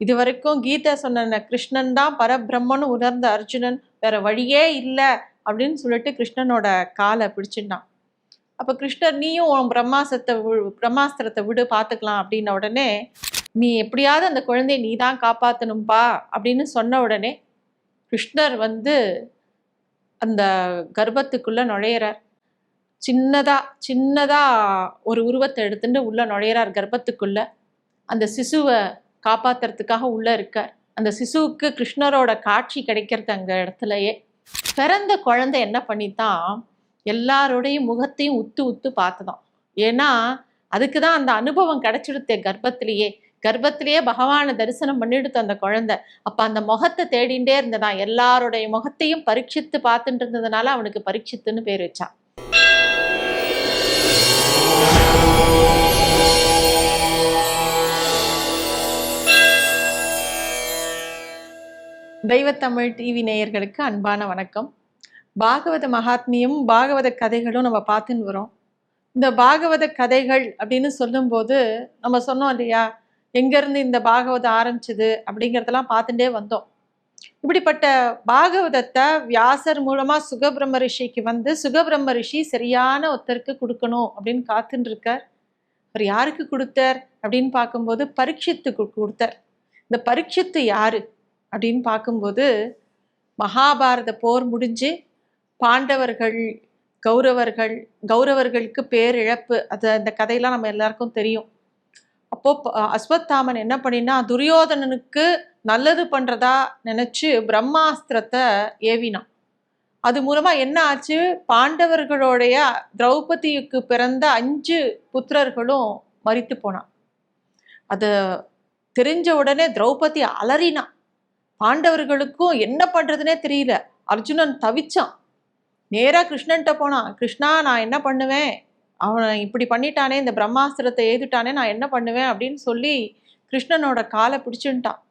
இது வரைக்கும் கீதை சொன்ன கிருஷ்ணன் தான் பரபிரம்மன்னு உணர்ந்த அர்ஜுனன் வேற வழியே இல்லை அப்படின்னு சொல்லிட்டு கிருஷ்ணனோட காலை பிடிச்சிட்டான். அப்போ கிருஷ்ணர் நீயும் உன் பிரம்மாஸ்திரத்தை விடு பார்த்துக்கலாம் அப்படின்ன உடனே, நீ எப்படியாவது அந்த குழந்தைய நீ தான் காப்பாற்றணும்பா அப்படின்னு சொன்ன உடனே கிருஷ்ணர் அந்த கர்ப்பத்துக்குள்ள நுழையிறார். சின்னதா ஒரு உருவத்தை எடுத்துட்டு உள்ள நுழையிறார் கர்ப்பத்துக்குள்ள. அந்த சிசுவை காப்பாத்துறதுக்காக உள்ள இருக்கார். அந்த சிசுவுக்கு கிருஷ்ணரோட காட்சி கிடைக்கிறது அங்க இடத்துலயே. பிறந்த குழந்தை என்ன பண்ணித்தான் எல்லாரோடைய முகத்தையும் உத்து பார்த்துதான். ஏன்னா அதுக்குதான் அந்த அனுபவம் கிடைச்சிடுத்தே கர்ப்பத்திலேயே பகவானை தரிசனம் பண்ணிடுத்து அந்த குழந்தை. அப்ப அந்த முகத்தை தேடிண்டே இருந்ததான். எல்லாருடைய முகத்தையும் பரீட்சித்து பார்த்துட்டு இருந்ததுனால அவனுக்கு பரீட்சித்துன்னு பேர் வச்சான். தெய்வத்தமிழ் டிவி நேயர்களுக்கு அன்பான வணக்கம். பாகவத மகாத்மியும் பாகவத கதைகளும் நம்ம பார்த்துன்னு வரோம். இந்த பாகவத கதைகள் அப்படின்னு சொல்லும்போது நம்ம சொன்னோம் இல்லையா, எங்கேருந்து இந்த பாகவதம் ஆரம்பிச்சுது அப்படிங்கிறதெல்லாம் பார்த்துட்டே வந்தோம். இப்படிப்பட்ட பாகவதத்தை வியாசர் மூலமாக சுகபிரம்ம ரிஷிக்கு சுகபிரம்ம ரிஷி சரியான ஒருத்தருக்கு கொடுக்கணும் அப்படின்னு காத்துன்னு இருக்கார். அவர் யாருக்கு கொடுத்தார் அப்படின்னு பார்க்கும்போது பரீட்சித்துக்கு கொடுத்தார். இந்த பரீட்சித்து யாரு அப்படின்னு பார்க்கும்போது, மகாபாரத போர் முடிஞ்சு பாண்டவர்கள் கௌரவர்களுக்கு பேரிழப்பு, அந்த கதையெல்லாம் நம்ம எல்லாருக்கும் தெரியும். அப்போ அஸ்வத்தாமன் என்ன பண்ணினா, துரியோதனனுக்கு நல்லது பண்றதா நினைச்சு பிரம்மாஸ்திரத்தை ஏவினான். அது மூலமா என்ன ஆச்சு, பாண்டவர்களுடைய திரௌபதிக்கு பிறந்த 5 புத்திரர்களும் மரித்து போனான். அது தெரிஞ்ச உடனே திரௌபதி அலறினான். பாண்டவர்களுக்கும் என்ன பண்றதுனே தெரியல. அர்ஜுனன் தவிச்சான். நேரா கிருஷ்ணன்ட்ட போனான். கிருஷ்ணா, நான் என்ன பண்ணுவேன், அவன் இப்படி பண்ணிட்டானே, இந்த பிரம்மாஸ்திரத்தை ஏதுட்டானே, நான் என்ன பண்ணுவேன் அப்படின்னு சொல்லி கிருஷ்ணனோட காலை பிடிச்சுட்டான்.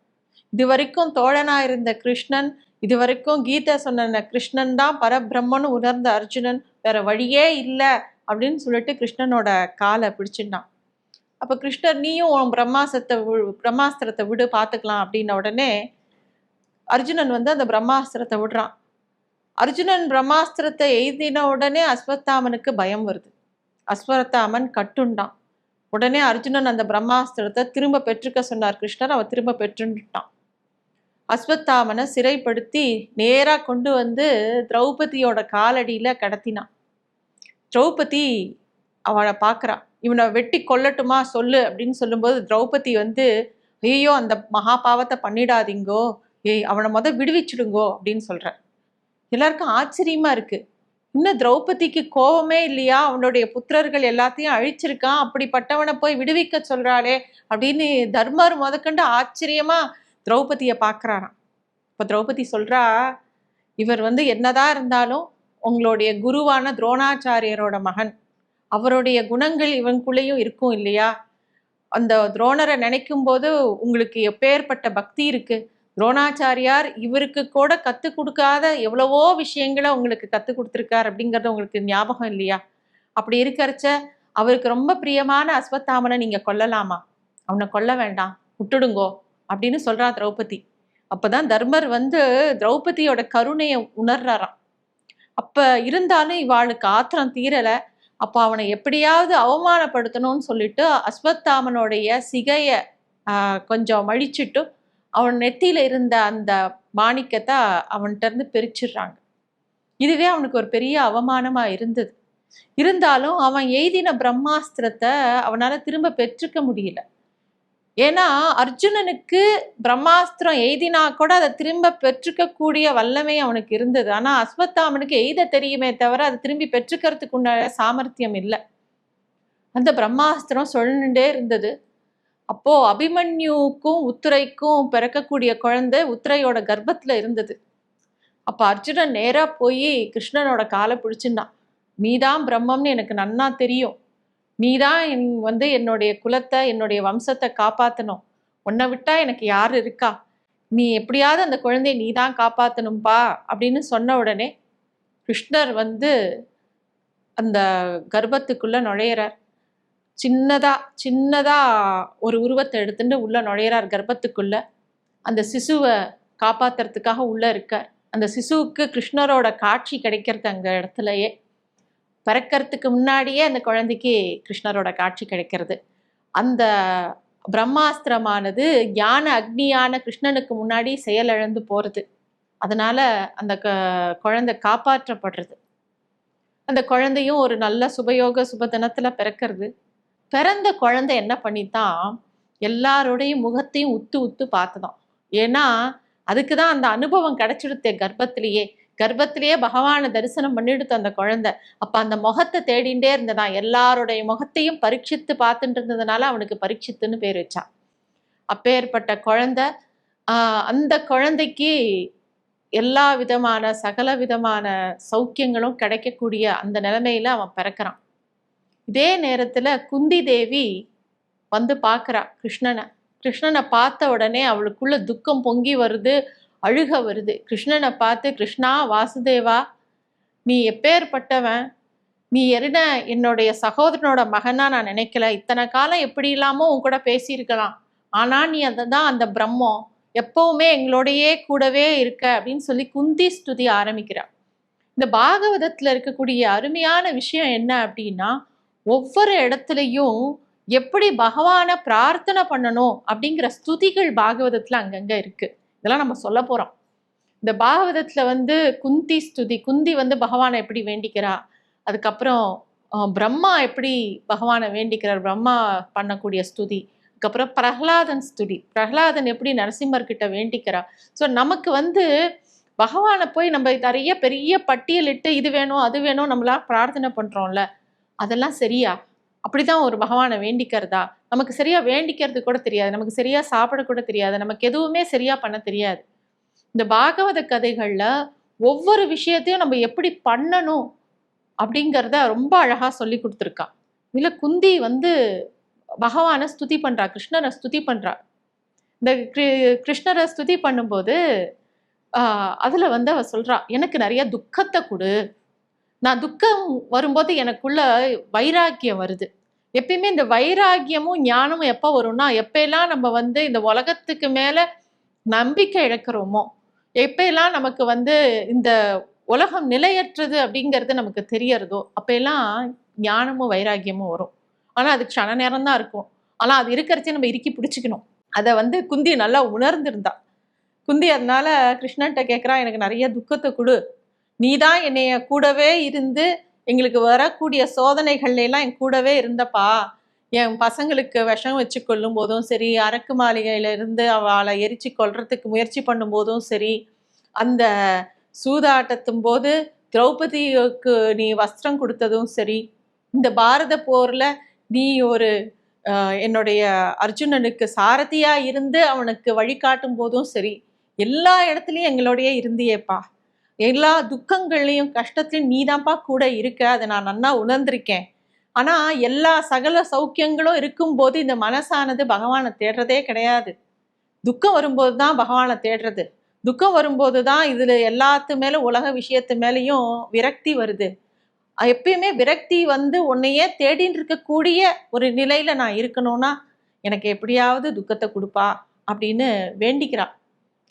இது வரைக்கும் தோழனா இருந்த கிருஷ்ணன், இது வரைக்கும் கீதை சொன்ன கிருஷ்ணன் தான் பரபிரம்மன்னு உணர்ந்த அர்ஜுனன் வேற வழியே இல்லை அப்படின்னு சொல்லிட்டு கிருஷ்ணனோட காலை பிடிச்சுட்டான். அப்ப கிருஷ்ணர் நீயும் உன் பிரம்மாஸ்திரத்தை விடு பார்த்துக்கலாம் அப்படின்ன உடனே அர்ஜுனன் அந்த பிரம்மாஸ்திரத்தை விடுறான். அர்ஜுனன் பிரம்மாஸ்திரத்தை எய்தின உடனே அஸ்வத்தாமனுக்கு பயம் வருது. அஸ்வத்தாமன் கட்டுண்டான். உடனே அர்ஜுனன் அந்த பிரம்மாஸ்திரத்தை திரும்ப பெற்றுக்க சொன்னார் கிருஷ்ணர். அவன் திரும்ப பெற்றுட்டான். அஸ்வத்தாமனை சிறைப்படுத்தி நேரா கொண்டு திரௌபதியோட காலடியில கடத்தினான். திரௌபதி அவனை பார்க்குறான். இவனை வெட்டி கொல்லட்டுமா சொல்லு அப்படின்னு சொல்லும்போது திரௌபதி ஐயோ அந்த மகா பாவத்தை பண்ணிடாதீங்கோ, அவனை விடுவிச்சுடுங்கோ அப்படின்னு சொல்ற. எல்லாருக்கும் ஆச்சரியமா இருக்கு. இன்னும் திரௌபதிக்கு கோபமே இல்லையா, அவனுடைய புத்திரர்கள் எல்லாத்தையும் அழிச்சிருக்கான், அப்படிப்பட்டவனை போய் விடுவிக்க சொல்றாளே அப்படின்னு தர்மர் முதற்கண்டு ஆச்சரியமா திரௌபதியை பார்க்கறாராம். இப்ப திரௌபதி சொல்றா, இவர் என்னதான் இருந்தாலும் உங்களுடைய குருவான துரோணாச்சாரியரோட மகன், அவருடைய குணங்கள் இவனுக்குள்ளேயும் இருக்கும் இல்லையா, அந்த துரோணரை நினைக்கும் போது உங்களுக்கு எப்பேற்பட்ட பக்தி இருக்கு. துரோணாச்சாரியார் இவருக்கு கூட கற்றுக் கொடுக்காத எவ்வளவோ விஷயங்களை உங்களுக்கு கற்றுக் கொடுத்துருக்கார் அப்படிங்கிறது உங்களுக்கு ஞாபகம் இல்லையா? அப்படி இருக்கிறச்ச அவருக்கு ரொம்ப பிரியமான அஸ்வத்தாமனை நீங்கள் கொல்லலாமா? அவனை கொல்ல வேண்டாம், விட்டுடுங்கோ அப்படின்னு சொல்றா திரௌபதி. அப்போதான் தர்மர் திரௌபதியோட கருணையை உணர்றாராம். அப்போ இருந்தாலும் இவாளுக்கு ஆத்திரம் தீரலை. அப்போ அவனை எப்படியாவது அவமானப்படுத்தணும்னு சொல்லிட்டு அஸ்வத்தாமனுடைய சிகையை கொஞ்சம் மழிச்சிட்டு அவன் நெத்தியில இருந்த அந்த மாணிக்கத்தை அவன்கிட்ட இருந்து பிரிச்சிடுறாங்க. இதுவே அவனுக்கு ஒரு பெரிய அவமானமா இருந்தது. இருந்தாலும் அவன் எய்தின பிரம்மாஸ்திரத்தை அவனால திரும்ப பெற்றுக்க முடியல. ஏன்னா அர்ஜுனனுக்கு பிரம்மாஸ்திரம் எய்தினா கூட அதை திரும்ப பெற்றுக்கக்கூடிய வல்லமை அவனுக்கு இருந்தது. ஆனா அஸ்வத்தாமனுக்கு எய்த தெரியுமே தவிர அதை திரும்பி பெற்றுக்கிறதுக்கு உண்டான சாமர்த்தியம் இல்லை. அந்த பிரம்மாஸ்திரம் சொல்லிட்டே இருந்தது. அப்போ அபிமன்யுக்கும் உத்திரைக்கும் பிறக்கக்கூடிய குழந்தை உத்திரையோட கர்ப்பத்துல இருந்தது. அப்ப அர்ஜுனன் நேரா போய் கிருஷ்ணனோட காலை பிடிச்சிருந்தான். நீதான் பிரம்மம்னு எனக்கு நன்னா தெரியும், நீதான் என்னுடைய குலத்தை என்னுடைய வம்சத்தை காப்பாற்றணும், உன்னை விட்டா எனக்கு யார் இருக்கா, நீ எப்படியாவது அந்த குழந்தைய நீதான் காப்பாற்றணும்பா அப்படின்னு சொன்ன உடனே கிருஷ்ணர் அந்த கர்ப்பத்துக்குள்ள நுழையிறார். சின்னதா ஒரு உருவத்தை எடுத்துட்டு உள்ள நுழையிறார் கர்ப்பத்துக்குள்ள. அந்த சிசுவை காப்பாத்துறதுக்காக உள்ள இருக்கார். அந்த சிசுவுக்கு கிருஷ்ணரோட காட்சி கிடைக்கிறது அங்க இடத்துலயே. பிறக்கிறதுக்கு முன்னாடியே அந்த குழந்தைக்கு கிருஷ்ணரோட காட்சி கிடைக்கிறது. அந்த பிரம்மாஸ்திரமானது ஞான அக்னியான கிருஷ்ணனுக்கு முன்னாடி செயலிழந்து போறது. அதனால அந்த குழந்தை காப்பாற்றப்படுறது. அந்த குழந்தையும் ஒரு நல்ல சுபயோக சுபதினத்துல பிறக்கிறது. பிறந்த குழந்தை என்ன பண்ணித்தான், எல்லாருடைய முகத்தையும் உத்து உத்து பார்த்துதான். ஏன்னா அதுக்குதான் அந்த அனுபவம் கிடைச்சிடுத்தே கர்ப்பத்திலேயே பகவானை தரிசனம் பண்ணிடுத்து அந்த குழந்தை. அப்ப அந்த முகத்தை தேடிண்டே இருந்ததான். எல்லாருடைய முகத்தையும் பரீட்சித்து பார்த்துட்டு இருந்ததுனால அவனுக்கு பரீட்சித்துன்னு பேர் வச்சான். அப்பேற்பட்ட குழந்தை. அந்த குழந்தைக்கு எல்லா விதமான சகல விதமான சௌக்கியங்களும் கிடைக்கக்கூடிய அந்த நிலைமையில அவன் பிறக்கிறான். இதே நேரத்துல குந்தி தேவி வந்து பார்க்கறா கிருஷ்ணனை பார்த்த உடனே அவளுக்குள்ள துக்கம் பொங்கி வருது, அழுக வருது. கிருஷ்ணனை பார்த்து, கிருஷ்ணா வாசுதேவா, நீ எப்பேற்பட்டவன், நீ என்னுடைய சகோதரனோட மகனா நான் நினைக்கல. இத்தனை காலம் எப்படி இல்லாமோ உன் கூட பேசியிருக்கலாம், ஆனா நீ அதுதான் அந்த பிரம்மம், எப்பவுமே எங்களோடையே கூடவே இருக்க அப்படின்னு சொல்லி குந்தி ஸ்துதி ஆரம்பிக்கிறான். இந்த பாகவதத்துல இருக்கக்கூடிய அருமையான விஷயம் என்ன அப்படின்னா, ஒவ்வொரு இடத்துலையும் எப்படி பகவானை பிரார்த்தனை பண்ணணும் அப்படிங்கிற ஸ்துதிகள் பாகவதத்துல அங்கங்க இருக்கு. இதெல்லாம் நம்ம சொல்ல போறோம். இந்த பாகவதத்துல குந்தி ஸ்துதி, குந்தி பகவானை எப்படி வேண்டிக்கிறா, அதுக்கப்புறம் பிரம்மா எப்படி பகவானை வேண்டிக்கிறார், பிரம்மா பண்ணக்கூடிய ஸ்துதி, அதுக்கப்புறம் பிரகலாதன் ஸ்துதி, பிரகலாதன் எப்படி நரசிம்மர்கிட்ட வேண்டிக்கிறா. ஸோ நமக்கு பகவானை போய் நம்ம நிறைய பெரிய பட்டியலிட்டு இது வேணும் அது வேணும் நம்மளாம் பிரார்த்தனை பண்றோம்ல, அதெல்லாம் சரியா? அப்படிதான் ஒரு பகவானை வேண்டிக்கிறதா? நமக்கு சரியா வேண்டிக்கிறது கூட தெரியாது, நமக்கு சரியா சாப்பிட கூட தெரியாது, நமக்கு எதுவுமே சரியா பண்ண தெரியாது. இந்த பாகவத கதைகள்ல ஒவ்வொரு விஷயத்தையும் நம்ம எப்படி பண்ணணும் அப்படிங்கிறத ரொம்ப அழகா சொல்லி கொடுத்துருக்கா. இதுல குந்தி பகவானை ஸ்துதி பண்றா, கிருஷ்ணரை ஸ்துதி பண்றா. இந்த கிருஷ்ணரை ஸ்துதி பண்ணும்போது அதுல அவ சொல்றா, எனக்கு நிறைய துக்கத்தை கொடு, நான் துக்கம் வரும்போது எனக்குள்ள வைராக்கியம் வருது. எப்பயுமே இந்த வைராக்கியமும் ஞானமும் எப்போ வரும்னா, எப்பெல்லாம் நம்ம இந்த உலகத்துக்கு மேல நம்பிக்கை இழக்கிறோமோ, எப்பெல்லாம் நமக்கு இந்த உலகம் நிலையற்றது அப்படிங்கிறது நமக்கு தெரியறதோ, அப்பெல்லாம் ஞானமும் வைராக்கியமும் வரும். ஆனா அது க்ஷண நேரம் தான் இருக்கும். ஆனா அது இருக்கிறச்சே நம்ம இறுக்கி பிடிச்சிக்கணும். அதை குந்தி நல்லா உணர்ந்திருந்தா. குந்தி அதனால கிருஷ்ணன்ட்ட கேட்குறா, எனக்கு நிறைய துக்கத்தை கொடு, நீதான் என்னைய கூடவே இருந்து எங்களுக்கு வரக்கூடிய சோதனைகள்ல எல்லாம் என் கூடவே இருந்தப்பா. என் பசங்களுக்கு விஷம் வச்சு கொள்ளும் போதும் சரி, அரக்கு மாளிகையில இருந்து அவளை எரிச்சு கொல்றதுக்கு முயற்சி பண்ணும் போதும் சரி, அந்த சூதாட்டத்தும் போது திரௌபதிக்கு நீ வஸ்திரம் கொடுத்ததும் சரி, இந்த பாரத போர்ல நீ ஒரு என்னுடைய அர்ஜுனனுக்கு சாரதியா இருந்து அவனுக்கு வழிகாட்டும் போதும் சரி, எல்லா இடத்துலையும் எங்களோடய இருந்தியேப்பா. எல்லா துக்கங்கள்லையும் கஷ்டத்துலையும் நீதான்ப்பா கூட இருக்க, அதை நான் நன்னா உணர்ந்திருக்கேன். ஆனா எல்லா சகல சௌக்கியங்களும் இருக்கும்போது இந்த மனசானது பகவானை தேடுறதே கிடையாது. துக்கம் வரும்போது தான் பகவானை தேடுறது. துக்கம் வரும்போது தான் இதுல எல்லாத்து மேலும் உலக விஷயத்து மேலேயும் விரக்தி வருது. எப்பயுமே விரக்தி உன்னையே தேடின்னு இருக்கக்கூடிய ஒரு நிலையில நான் இருக்கணும்னா எனக்கு எப்படியாவது துக்கத்தை கொடுப்பா அப்படின்னு வேண்டிக்கிறா.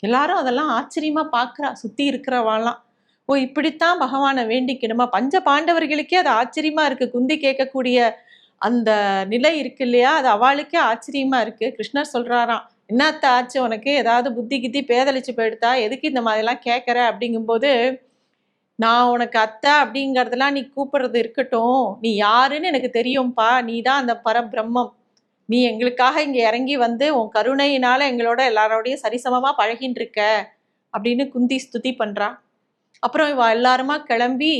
எல்லாரும் அதெல்லாம் ஆச்சரியமா பார்க்குறா, சுத்தி இருக்கிறவாள்லாம். ஓ, இப்படித்தான் பகவானை வேண்டிக்கணுமா? பஞ்ச பாண்டவர்களுக்கே அது ஆச்சரியமா இருக்கு. குந்தி கேட்கக்கூடிய அந்த நிலை இருக்கு இல்லையா, அது அவளுக்கே ஆச்சரியமா இருக்கு. கிருஷ்ணர் சொல்றாராம், என்னத்த ஆச்சு உனக்கு, ஏதாவது புத்தி கித்தி பேதலிச்சு போயிடுதா, எதுக்கு இந்த மாதிரிலாம் கேட்குற அப்படிங்கும்போது, நான் உனக்கு அத்தை அப்படிங்கிறதெல்லாம் நீ கூப்பிடுறது இருக்கட்டும், நீ யாருன்னு எனக்கு தெரியும்ப்பா, நீ தான் அந்த பரபிரம்மம், நீ எங்களுக்காக இங்கே இறங்கி உன் கருணையினால எங்களோட எல்லாரோடையும் சரிசமமா பழகின்னு இருக்க அப்படின்னு குந்தி ஸ்துதி பண்றா. அப்புறம் இவ எல்லாருமா கிளம்பி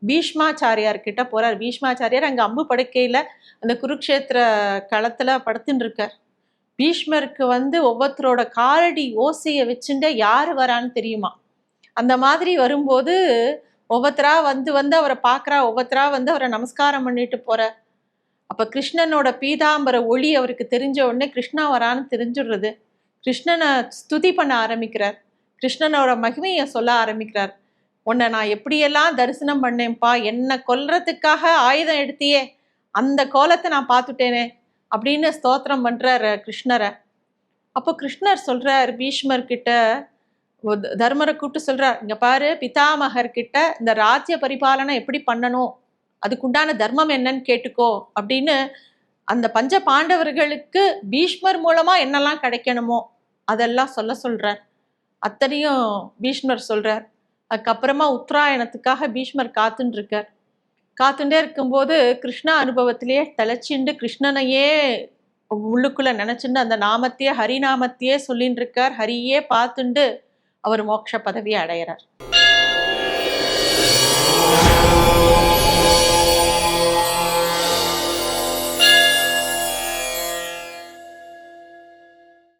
பீஷ்மாச்சாரியார் கிட்ட போறார். பீஷ்மாச்சாரியார் அங்க அம்பு படுக்கையில அந்த குருக்ஷேத்திர களத்துல படுத்துட்டு இருக்கார். பீஷ்மருக்கு ஒவ்வொருத்தரோட காலடி ஓசையை வச்சுட்டு யாரு வரான்னு தெரியுமா. அந்த மாதிரி வரும்போது ஒவ்வொருத்தரா அவரை பார்க்கறா, ஒவ்வொருத்தரா அவரை நமஸ்காரம் பண்ணிட்டு போற. அப்ப கிருஷ்ணனோட பீதாம்பர ஒளி அவருக்கு தெரிஞ்ச உடனே கிருஷ்ணா வரான்னு தெரிஞ்சுடுறது. கிருஷ்ணனை ஸ்துதி பண்ண ஆரம்பிக்கிறார், கிருஷ்ணனோட மகிமையை சொல்ல ஆரம்பிக்கிறார். உன்னை நான் எப்படியெல்லாம் தரிசனம் பண்ணேன்ப்பா, என்னை கொல்றதுக்காக ஆயுதம் எடுத்தியே, அந்த கோலத்தை நான் பார்த்துட்டேனே அப்படின்னு ஸ்தோத்திரம் பண்றார் கிருஷ்ணரை. அப்போ கிருஷ்ணர் சொல்றார் பீஷ்மர் கிட்ட, தர்மரை கூப்பிட்டு சொல்றார், இங்க பாரு பிதாமகர் கிட்ட இந்த ராஜ்ய பரிபாலனை எப்படி பண்ணணும், அதுக்குண்டான தர்மம் என்னன்னு கேட்டுக்கோ அப்படின்னு அந்த பஞ்ச பாண்டவர்களுக்கு பீஷ்மர் மூலமா என்னெல்லாம் கிடைக்கணுமோ அதெல்லாம் சொல்றார். அத்தனையும் பீஷ்மர் சொல்றார். அதுக்கப்புறமா உத்தராயணத்துக்காக பீஷ்மர் காத்துட்டே இருக்கும்போது கிருஷ்ண அனுபவத்திலேயே தலைச்சிண்டு கிருஷ்ணனையே உள்ளுக்குள்ள நினைச்சுண்டு அந்த நாமத்தையே ஹரிநாமத்தையே சொல்லிட்டு இருக்கார். ஹரியே பார்த்துண்டு அவர் மோட்ச பதவியை அடையிறார்.